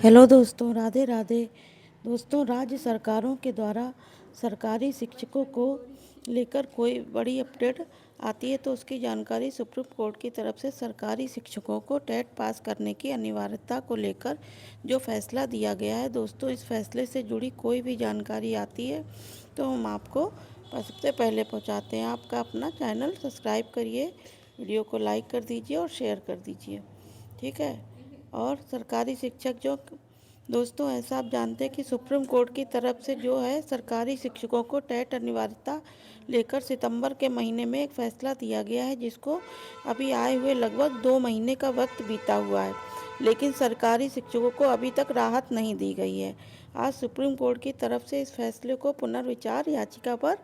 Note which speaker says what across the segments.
Speaker 1: Hello दोस्तों, राधे राधे। दोस्तों, राज्य सरकारों के द्वारा सरकारी शिक्षकों को लेकर कोई बड़ी अपडेट आती है तो उसकी जानकारी सुप्रीम कोर्ट की तरफ से सरकारी शिक्षकों को टेट पास करने की अनिवार्यता को लेकर जो फैसला दिया गया है। दोस्तों, इस फैसले से जुड़ी कोई भी जानकारी आती है तो हम आपको सबसे पहले पहुंचाते हैं। आपका अपना चैनल सब्सक्राइब करिए, वीडियो को लाइक कर दीजिए और शेयर कर दीजिए, ठीक है। और सरकारी शिक्षक जो दोस्तों, ऐसा आप जानते हैं कि सुप्रीम कोर्ट की तरफ से जो है सरकारी शिक्षकों को टेट अनिवार्यता लेकर सितंबर के महीने में एक फैसला दिया गया है, जिसको अभी आए हुए लगभग 2 महीने का वक्त बीता हुआ है, लेकिन सरकारी शिक्षकों को अभी तक राहत नहीं दी गई है। आज सुप्रीम कोर्ट की तरफ से इस फैसले को पुनर्विचार याचिका पर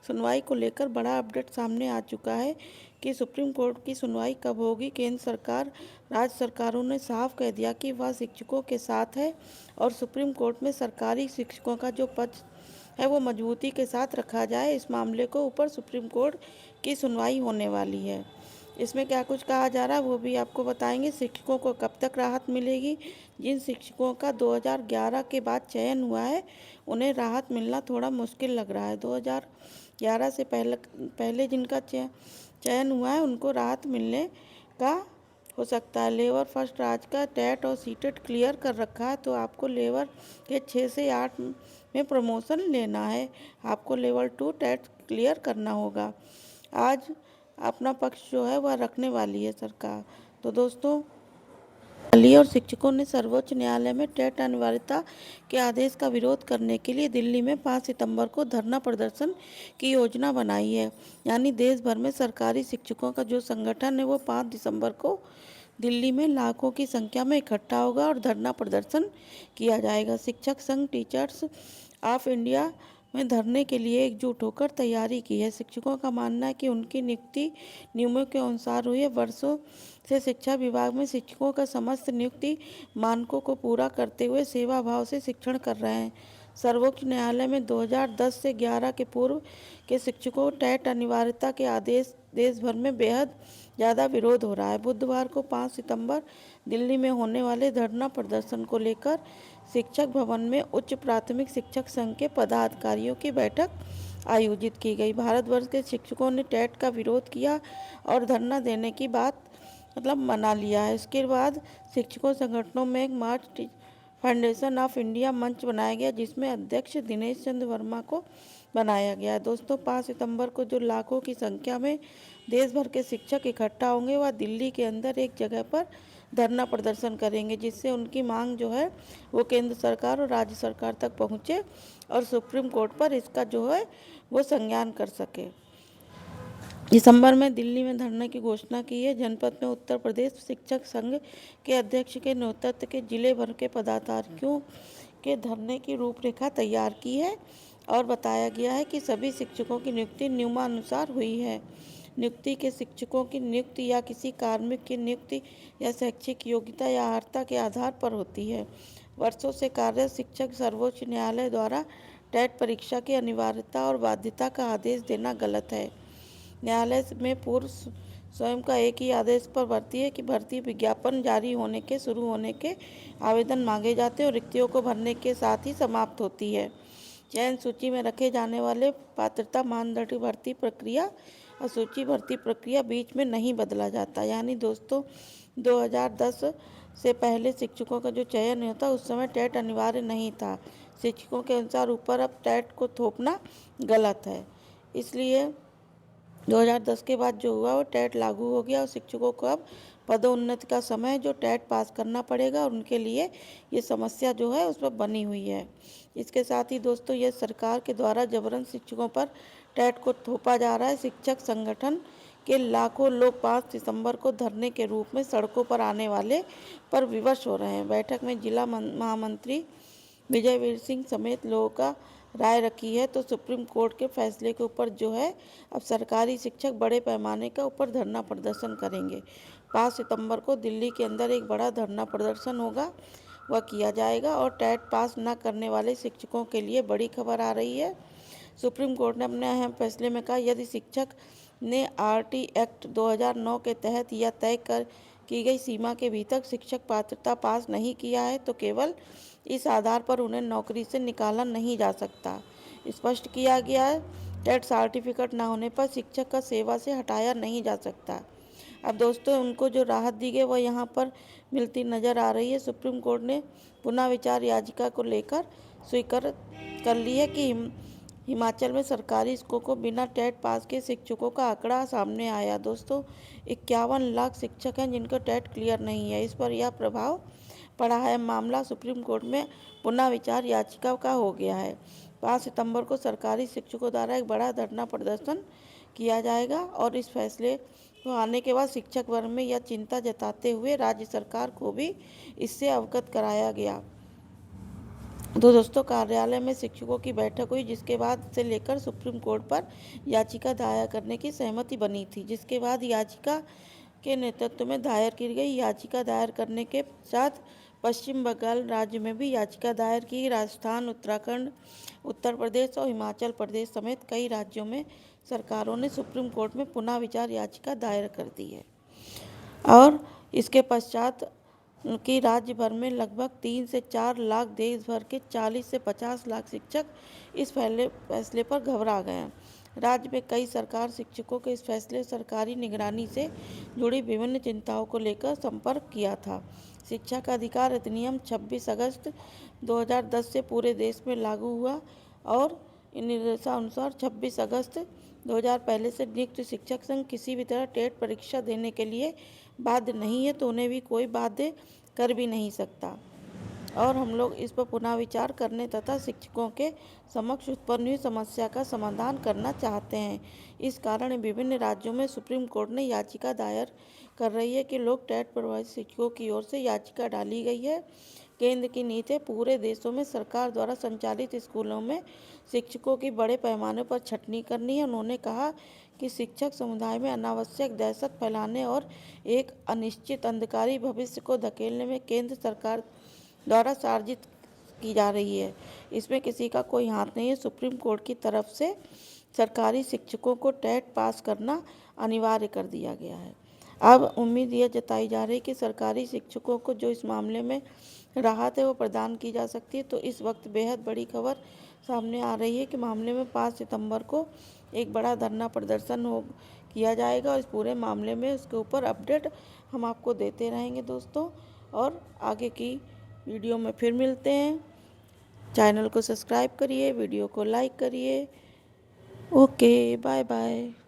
Speaker 1: सुनवाई को लेकर बड़ा अपडेट सामने आ चुका है कि सुप्रीम कोर्ट की सुनवाई कब होगी। केंद्र सरकार, राज्य सरकारों ने साफ कह दिया कि वह शिक्षकों के साथ है और सुप्रीम कोर्ट में सरकारी शिक्षकों का जो पक्ष है वो मजबूती के साथ रखा जाए। इस मामले को ऊपर सुप्रीम कोर्ट की सुनवाई होने वाली है। इसमें क्या कुछ कहा जा रहा है वो भी आपको बताएंगे। शिक्षकों को कब तक राहत मिलेगी? जिन शिक्षकों का 2011 के बाद चयन हुआ है उन्हें राहत मिलना थोड़ा मुश्किल लग रहा है। 2011 से पहले जिनका चयन हुआ है उनको राहत मिलने का हो सकता है। लेवल फर्स्ट राज्य का टेट और सीटेट क्लियर कर रखा है तो आपको लेवल के 6 से 8 में प्रमोशन लेना है। आपको लेवल 2 टेट क्लियर करना होगा। आज अपना पक्ष जो है वह रखने वाली है सरकार। तो दोस्तों, वाली और शिक्षकों ने सर्वोच्च न्यायालय में टेट अनिवार्यता के आदेश का विरोध करने के लिए दिल्ली में 5 सितंबर को धरना प्रदर्शन की योजना बनाई है। यानी देश भर में सरकारी शिक्षकों का जो संगठन है वो 5 दिसंबर को दिल्ली में लाखों की संख्या में इकट्ठा होगा और धरना प्रदर्शन किया जाएगा। शिक्षक संघ टीचर्स ऑफ इंडिया में धरने के लिए एकजुट होकर तैयारी की है। शिक्षकों का मानना है कि उनकी नियुक्ति नियमों के अनुसार हुई है। वर्षों से शिक्षा विभाग में शिक्षकों का समस्त नियुक्ति मानकों को पूरा करते हुए सेवा भाव से शिक्षण कर रहे हैं। सर्वोच्च न्यायालय में 2010 से 11 के पूर्व के शिक्षकों टेट अनिवार्यता के आदेश देश भर में बेहद ज़्यादा विरोध हो रहा है। बुधवार को 5 सितंबर दिल्ली में होने वाले धरना प्रदर्शन को लेकर शिक्षक भवन में उच्च प्राथमिक शिक्षक संघ के पदाधिकारियों की बैठक आयोजित की गई। भारतवर्ष के शिक्षकों ने टेट का विरोध किया और धरना देने की बात मना लिया है। इसके बाद शिक्षकों संगठनों में एक मार्च फाउंडेशन ऑफ इंडिया मंच बनाया गया, जिसमें अध्यक्ष दिनेश चंद्र वर्मा को बनाया गया है। दोस्तों, 5 सितंबर को जो लाखों की संख्या में देश भर के शिक्षक इकट्ठा होंगे वह दिल्ली के अंदर एक जगह पर धरना प्रदर्शन करेंगे, जिससे उनकी मांग जो है वो केंद्र सरकार और राज्य सरकार तक पहुंचे और सुप्रीम कोर्ट पर इसका जो है वो संज्ञान कर सके। दिसंबर में दिल्ली में धरने की घोषणा की है। जनपद में उत्तर प्रदेश शिक्षक संघ के अध्यक्ष के नेतृत्व के जिले भर के पदाधिकारियों के धरने की रूपरेखा तैयार की है और बताया गया है कि सभी शिक्षकों की नियुक्ति नियमानुसार हुई है। नियुक्ति के शिक्षकों की नियुक्ति या किसी कार्मिक की नियुक्ति या शैक्षिक योग्यता या अर्हता के आधार पर होती है। वर्षों से कार्यरत शिक्षक सर्वोच्च न्यायालय द्वारा टेट परीक्षा की अनिवार्यता और बाध्यता का आदेश देना गलत है। न्यायालय में पूर्व स्वयं का एक ही आदेश पर भर्ती है कि भर्ती विज्ञापन जारी होने के शुरू होने के आवेदन मांगे जाते हैं और रिक्तियों को भरने के साथ ही समाप्त होती है। चयन सूची में रखे जाने वाले पात्रता मानदंड की भर्ती प्रक्रिया और सूची भर्ती प्रक्रिया बीच में नहीं बदला जाता। यानी दोस्तों, 2010 से पहले शिक्षकों का जो चयन होता उस समय टेट अनिवार्य नहीं था। शिक्षकों के अनुसार ऊपर अब टेट को थोपना गलत है, इसलिए 2010 के बाद जो हुआ वो टेट लागू हो गया और शिक्षकों को अब पदोन्नति का समय जो टेट पास करना पड़ेगा और उनके लिए ये समस्या जो है उस पर बनी हुई है। इसके साथ ही दोस्तों, ये सरकार के द्वारा जबरन शिक्षकों पर टेट को थोपा जा रहा है। शिक्षक संगठन के लाखों लोग 5 दिसंबर को धरने के रूप में सड़कों पर आने वाले पर विवश हो रहे हैं। बैठक में जिला महामंत्री विजय वीर सिंह समेत लोगों का राय रखी है। तो सुप्रीम कोर्ट के फैसले के ऊपर जो है अब सरकारी शिक्षक बड़े पैमाने का ऊपर धरना प्रदर्शन करेंगे। 5 सितंबर को दिल्ली के अंदर एक बड़ा धरना प्रदर्शन होगा, वह किया जाएगा और टेट पास न करने वाले शिक्षकों के लिए बड़ी खबर आ रही है। सुप्रीम कोर्ट ने अपने अहम फैसले में कहा, यदि शिक्षक ने आरटी एक्ट 2009 के तहत यह तय कर की गई सीमा के भीतर शिक्षक पात्रता पास नहीं किया है तो केवल इस आधार पर उन्हें नौकरी से निकाला नहीं जा सकता। स्पष्ट किया गया है, टेट सर्टिफिकेट न होने पर शिक्षक का सेवा से हटाया नहीं जा सकता। अब दोस्तों, उनको जो राहत दी गई वह यहाँ पर मिलती नज़र आ रही है। सुप्रीम कोर्ट ने पुनः विचार याचिका को लेकर स्वीकार कर ली है कि हिमाचल में सरकारी स्कूल को बिना टेट पास के शिक्षकों का आंकड़ा सामने आया। दोस्तों, 51 लाख शिक्षक हैं जिनको टेट क्लियर नहीं है। इस पर यह प्रभाव पड़ा है। मामला सुप्रीम कोर्ट में पुनः विचार याचिका का हो गया है। 5 सितंबर को सरकारी शिक्षकों द्वारा एक बड़ा धरना प्रदर्शन किया जाएगा और इस फैसले को आने के बाद शिक्षक वर्ग में यह चिंता जताते हुए राज्य सरकार को भी इससे अवगत कराया गया। तो दोस्तों, कार्यालय में शिक्षकों की बैठक हुई जिसके बाद से लेकर सुप्रीम कोर्ट पर याचिका दायर करने की सहमति बनी थी, जिसके बाद याचिका के नेतृत्व में दायर की गई। याचिका दायर करने के साथ पश्चिम बंगाल राज्य में भी याचिका दायर की। राजस्थान, उत्तराखंड, उत्तर प्रदेश और हिमाचल प्रदेश समेत कई राज्यों में सरकारों ने सुप्रीम कोर्ट में पुनः विचार याचिका दायर कर दी है और इसके पश्चात कि राज्य भर में लगभग 3 से 4 लाख, देश भर के 40 से 50 लाख शिक्षक इस फैसले पर घबरा गए हैं। राज्य में कई सरकार शिक्षकों के इस फैसले सरकारी निगरानी से जुड़ी विभिन्न चिंताओं को लेकर संपर्क किया था। शिक्षा का अधिकार अधिनियम 26 अगस्त 2010 से पूरे देश में लागू हुआ और इन निर्देशानुसार 26 अगस्त 2000 पहले से नियुक्त शिक्षक संघ किसी भी तरह टेट परीक्षा देने के लिए बाध्य नहीं है तो उन्हें भी कोई बाध्य कर भी नहीं सकता। और हम लोग इस पर पुनः विचार करने तथा शिक्षकों के समक्ष उत्पन्न हुई समस्या का समाधान करना चाहते हैं। इस कारण विभिन्न राज्यों में सुप्रीम कोर्ट ने याचिका दायर कर रही है कि लोग टेट प्रभावित शिक्षकों की ओर से याचिका डाली गई है। केंद्र की नीति है पूरे देशों में सरकार द्वारा संचालित स्कूलों में शिक्षकों की बड़े पैमाने पर छंटनी करनी है। उन्होंने कहा कि शिक्षक समुदाय में अनावश्यक दहशत फैलाने और एक अनिश्चित अंधकारी भविष्य को धकेलने में केंद्र सरकार द्वारा साजिश की जा रही है। इसमें किसी का कोई हाथ नहीं है। सुप्रीम कोर्ट की तरफ से सरकारी शिक्षकों को टेट पास करना अनिवार्य कर दिया गया है। अब उम्मीद यह जताई जा रही है कि सरकारी शिक्षकों को जो इस मामले में राहत है वो प्रदान की जा सकती है। तो इस वक्त बेहद बड़ी खबर सामने आ रही है कि मामले में 5 सितंबर को एक बड़ा धरना प्रदर्शन किया जाएगा और इस पूरे मामले में उसके ऊपर अपडेट हम आपको देते रहेंगे दोस्तों। और आगे की वीडियो में फिर मिलते हैं। चैनल को सब्सक्राइब करिए, वीडियो को लाइक करिए। Okay, bye bye.